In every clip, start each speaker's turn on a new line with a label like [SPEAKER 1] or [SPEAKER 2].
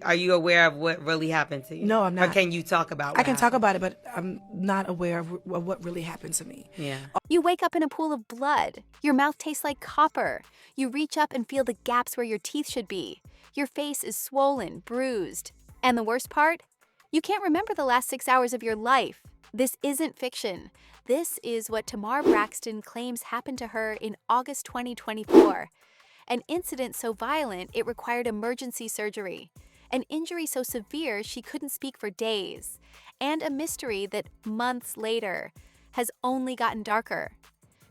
[SPEAKER 1] Are you aware of what really happened to you?
[SPEAKER 2] No, I'm
[SPEAKER 1] Or
[SPEAKER 2] not.
[SPEAKER 1] can you talk about
[SPEAKER 2] I
[SPEAKER 1] what
[SPEAKER 2] can talk
[SPEAKER 1] happened?
[SPEAKER 2] about it, but I'm not aware of what really happened to me.
[SPEAKER 1] Yeah.
[SPEAKER 3] You wake up in a pool of blood. Your mouth tastes like copper. You reach up and feel the gaps where your teeth should be. Your face is swollen, bruised. And the worst part? You can't remember the last 6 hours of your life. This isn't fiction. This is what Tamar Braxton claims happened to her in August 2024. An incident so violent it required emergency surgery. An injury so severe she couldn't speak for days. And a mystery that months later has only gotten darker.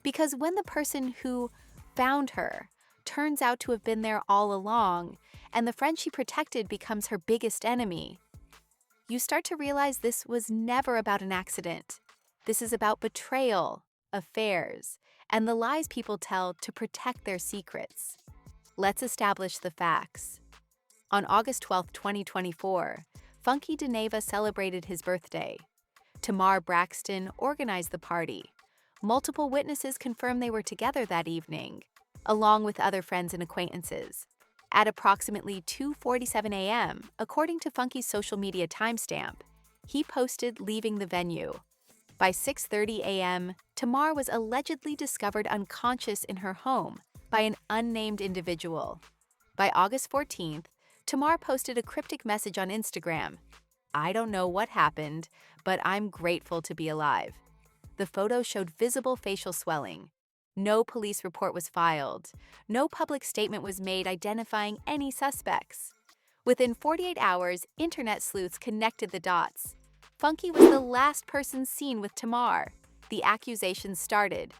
[SPEAKER 3] Because when the person who found her turns out to have been there all along, and the friend she protected becomes her biggest enemy, you start to realize this was never about an accident. This is about betrayal, affairs, and the lies people tell to protect their secrets. Let's establish the facts. On August 12, 2024, Funky Dineva celebrated his birthday. Tamar Braxton organized the party. Multiple witnesses confirmed they were together that evening, along with other friends and acquaintances. At approximately 2:47 a.m., according to Funky's social media timestamp, he posted leaving the venue. By 6:30 a.m., Tamar was allegedly discovered unconscious in her home by an unnamed individual. By August 14th, Tamar posted a cryptic message on Instagram. "I don't know what happened, but I'm grateful to be alive." The photo showed visible facial swelling. No police report was filed. No public statement was made identifying any suspects. Within 48 hours, internet sleuths connected the dots. Funky was the last person seen with Tamar. The accusations started.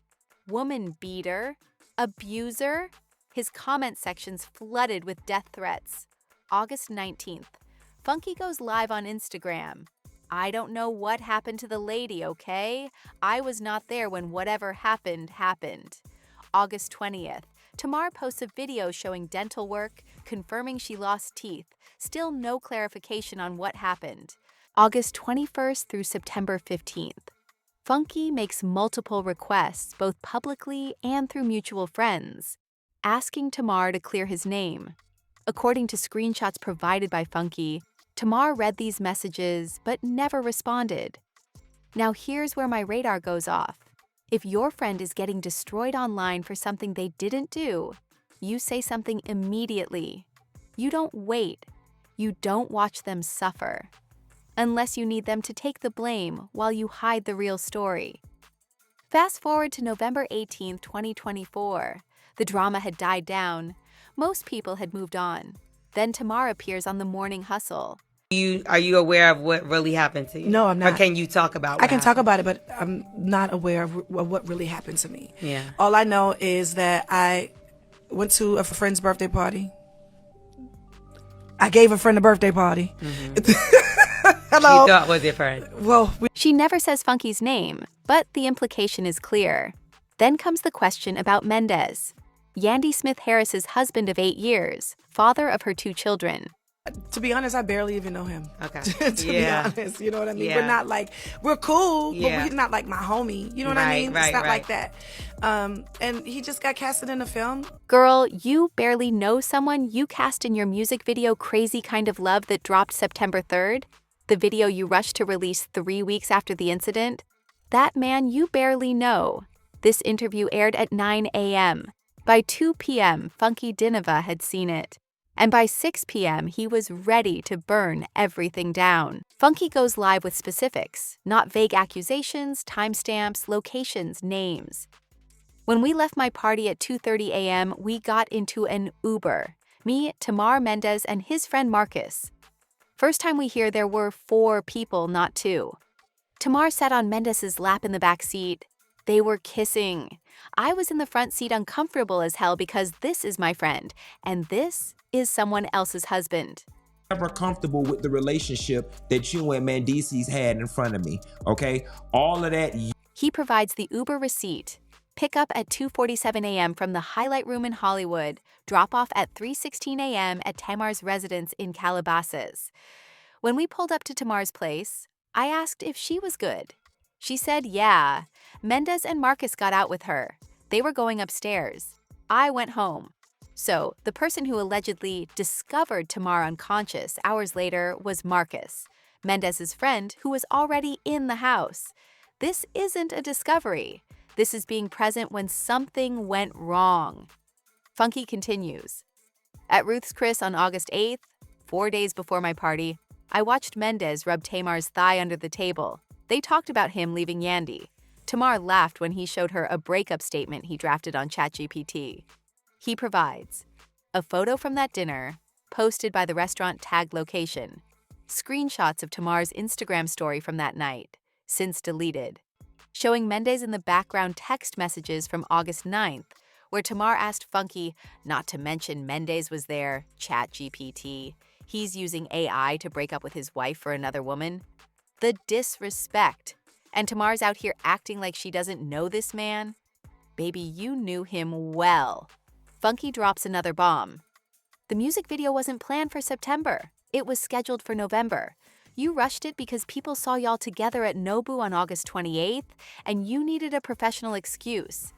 [SPEAKER 3] Woman beater? Abuser? His comment sections flooded with death threats. August 19th. Funky goes live on Instagram. "I don't know what happened to the lady, okay? I was not there when whatever happened, happened." August 20th. Tamar posts a video showing dental work, confirming she lost teeth. Still no clarification on what happened. August 21st through September 15th. Funky makes multiple requests, both publicly and through mutual friends, asking Tamar to clear his name. According to screenshots provided by Funky, Tamar read these messages but never responded. Now here's where my radar goes off. If your friend is getting destroyed online for something they didn't do, you say something immediately. You don't wait. You don't watch them suffer. Unless you need them to take the blame while you hide the real story. Fast forward to November 18th, 2024. The drama had died down. Most people had moved on. Then Tamar appears on the morning hustle.
[SPEAKER 1] Are you aware of what really happened to you?
[SPEAKER 2] No, I'm
[SPEAKER 1] Or
[SPEAKER 2] not.
[SPEAKER 1] can you talk about
[SPEAKER 2] I
[SPEAKER 1] what
[SPEAKER 2] can talk
[SPEAKER 1] happened?
[SPEAKER 2] about it, but I'm not aware of what really happened to me.
[SPEAKER 1] Yeah.
[SPEAKER 2] All I know is that I went to a friend's birthday party. I gave a friend a birthday party. Hello.
[SPEAKER 1] You thought was your friend.
[SPEAKER 2] Well,
[SPEAKER 3] She never says Funky's name, but the implication is clear. Then comes the question about Mendez, Yandy Smith Harris's husband of 8 years, father of her 2 children.
[SPEAKER 2] to be honest, I barely even know him.
[SPEAKER 1] Okay.
[SPEAKER 2] to be honest, you know what I mean?
[SPEAKER 1] Yeah.
[SPEAKER 2] We're not like, we're cool,
[SPEAKER 1] Yeah.
[SPEAKER 2] but we're not like my homie. You know what I
[SPEAKER 1] Right,
[SPEAKER 2] mean?
[SPEAKER 1] right,
[SPEAKER 2] It's not
[SPEAKER 1] right.
[SPEAKER 2] like that. And he just got casted in a film.
[SPEAKER 3] Girl, you barely know someone you cast in your music video Crazy Kind of Love that dropped September 3rd? The video you rushed to release 3 weeks after the incident? That man you barely know. This interview aired at 9 a.m. By 2 p.m., Funky Dineva had seen it. And by 6 p.m., he was ready to burn everything down. Funky goes live with specifics, not vague accusations, timestamps, locations, names. When we left my party at 2:30 a.m., we got into an Uber. Me, Tamar Mendez, and his friend Marcus. First time we hear there were 4 people, not 2. Tamar sat on Mendez's lap in the back seat. They were kissing. I was in the front seat uncomfortable as hell because this is my friend, and this is someone else's husband.
[SPEAKER 4] Never comfortable with the relationship that you and Mendices had in front of me, okay? All of that.
[SPEAKER 3] He provides the Uber receipt. Pick up at 2:47 a.m. from the Highlight Room in Hollywood. Drop off at 3:16 a.m. at Tamar's residence in Calabasas. When we pulled up to Tamar's place, I asked if she was good. She said yeah. Mendez and Marcus got out with her. They were going upstairs. I went home. So, the person who allegedly discovered Tamar unconscious hours later was Marcus, Mendez's friend who was already in the house. This isn't a discovery. This is being present when something went wrong. Funky continues. At Ruth's Chris on August 8th, 4 days before my party, I watched Mendez rub Tamar's thigh under the table. They talked about him leaving Yandy. Tamar laughed when he showed her a breakup statement he drafted on ChatGPT. He provides a photo from that dinner, posted by the restaurant tagged location, screenshots of Tamar's Instagram story from that night, since deleted, showing Mendez in the background text messages from August 9th, where Tamar asked Funky not to mention Mendez was there, ChatGPT. He's using AI to break up with his wife for another woman. The disrespect. And Tamar's out here acting like she doesn't know this man. Baby, you knew him well. Funky drops another bomb. The music video wasn't planned for September. It was scheduled for November. You rushed it because people saw y'all together at Nobu on August 28th, and you needed a professional excuse.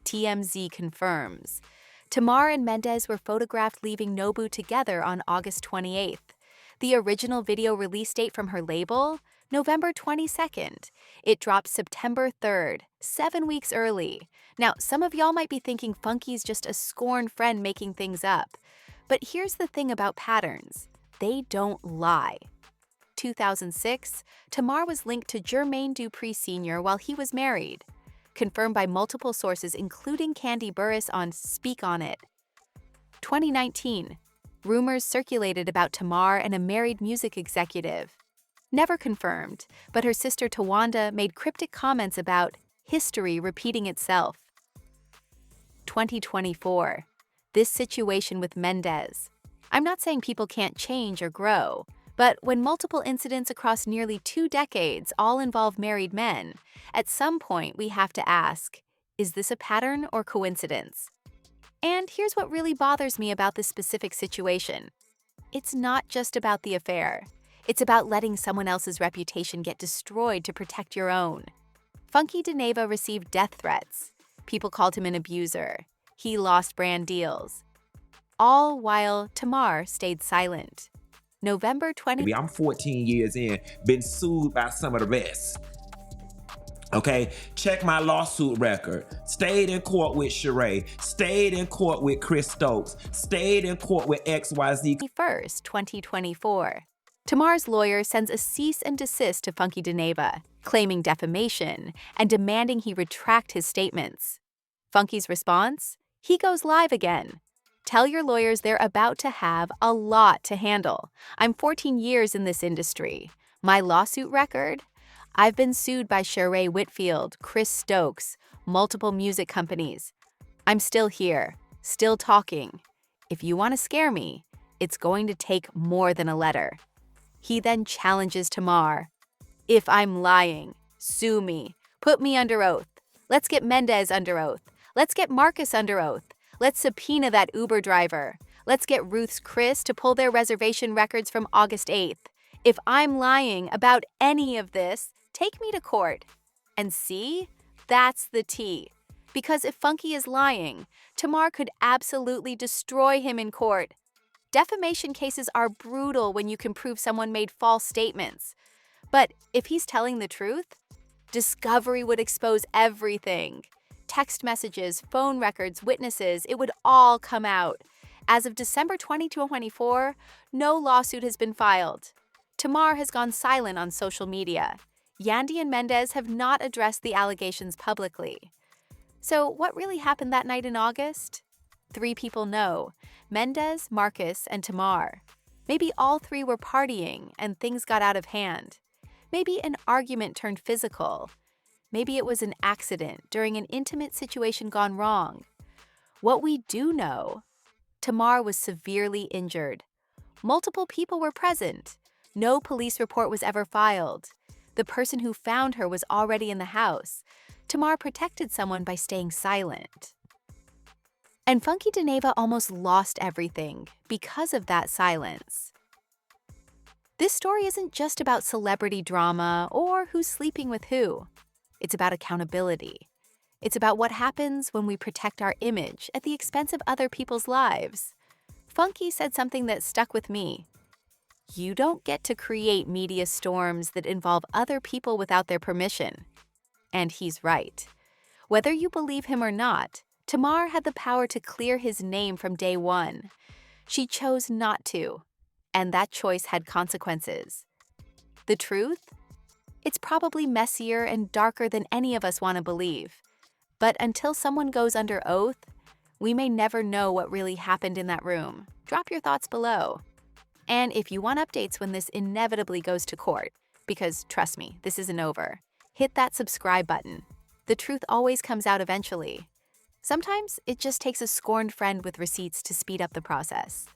[SPEAKER 3] TMZ confirms. Tamar and Mendez were photographed leaving Nobu together on August 28th. The original video release date from her label? November 22nd. It dropped September 3rd, 7 weeks early. Now, some of y'all might be thinking Funky's just a scorned friend making things up. But here's the thing about patterns. They don't lie. 2006, Tamar was linked to Jermaine Dupri Sr. while he was married. Confirmed by multiple sources, including Candy Burris on Speak On It. 2019, rumors circulated about Tamar and a married music executive. Never confirmed, but her sister Tawanda made cryptic comments about history repeating itself. 2024, this situation with Mendez. I'm not saying people can't change or grow, but when multiple incidents across nearly 2 decades all involve married men, at some point we have to ask, is this a pattern or coincidence? And here's what really bothers me about this specific situation. It's not just about the affair. It's about letting someone else's reputation get destroyed to protect your own. Funky Dineva received death threats. People called him an abuser. He lost brand deals. All while Tamar stayed silent. November 20.
[SPEAKER 4] I'm 14 years in, been sued by some of the best. Okay, check my lawsuit record. Stayed in court with Sheree, stayed in court with Chris Stokes, stayed in court with XYZ.
[SPEAKER 3] 1st, 2024. Tamar's lawyer sends a cease and desist to Funky Dineva, claiming defamation and demanding he retract his statements. Funky's response? He goes live again. Tell your lawyers they're about to have a lot to handle. I'm 14 years in this industry. My lawsuit record? I've been sued by Sheree Whitfield, Chris Stokes, multiple music companies. I'm still here, still talking. If you want to scare me, it's going to take more than a letter. He then challenges Tamar. If I'm lying, sue me. Put me under oath. Let's get Mendez under oath. Let's get Marcus under oath. Let's subpoena that Uber driver. Let's get Ruth's Chris to pull their reservation records from August 8th. If I'm lying about any of this, take me to court. And see, that's the tea. Because if Funky is lying, Tamar could absolutely destroy him in court. Defamation cases are brutal when you can prove someone made false statements. But if he's telling the truth, discovery would expose everything. Text messages, phone records, witnesses, it would all come out. As of December 2024, no lawsuit has been filed. Tamar has gone silent on social media. Yandy and Mendez have not addressed the allegations publicly. So what really happened that night in August? 3 people know: Mendez, Marcus, and Tamar. Maybe all 3 were partying and things got out of hand. Maybe an argument turned physical. Maybe it was an accident during an intimate situation gone wrong. What we do know, Tamar was severely injured. Multiple people were present. No police report was ever filed. The person who found her was already in the house. Tamar protected someone by staying silent. And Funky Dineva almost lost everything because of that silence. This story isn't just about celebrity drama or who's sleeping with who. It's about accountability. It's about what happens when we protect our image at the expense of other people's lives. Funky said something that stuck with me. You don't get to create media storms that involve other people without their permission. And he's right. Whether you believe him or not, Tamar had the power to clear his name from day one. She chose not to, and that choice had consequences. The truth? It's probably messier and darker than any of us want to believe. But until someone goes under oath, we may never know what really happened in that room. Drop your thoughts below. And if you want updates when this inevitably goes to court, because trust me, this isn't over, hit that subscribe button. The truth always comes out eventually. Sometimes it just takes a scorned friend with receipts to speed up the process.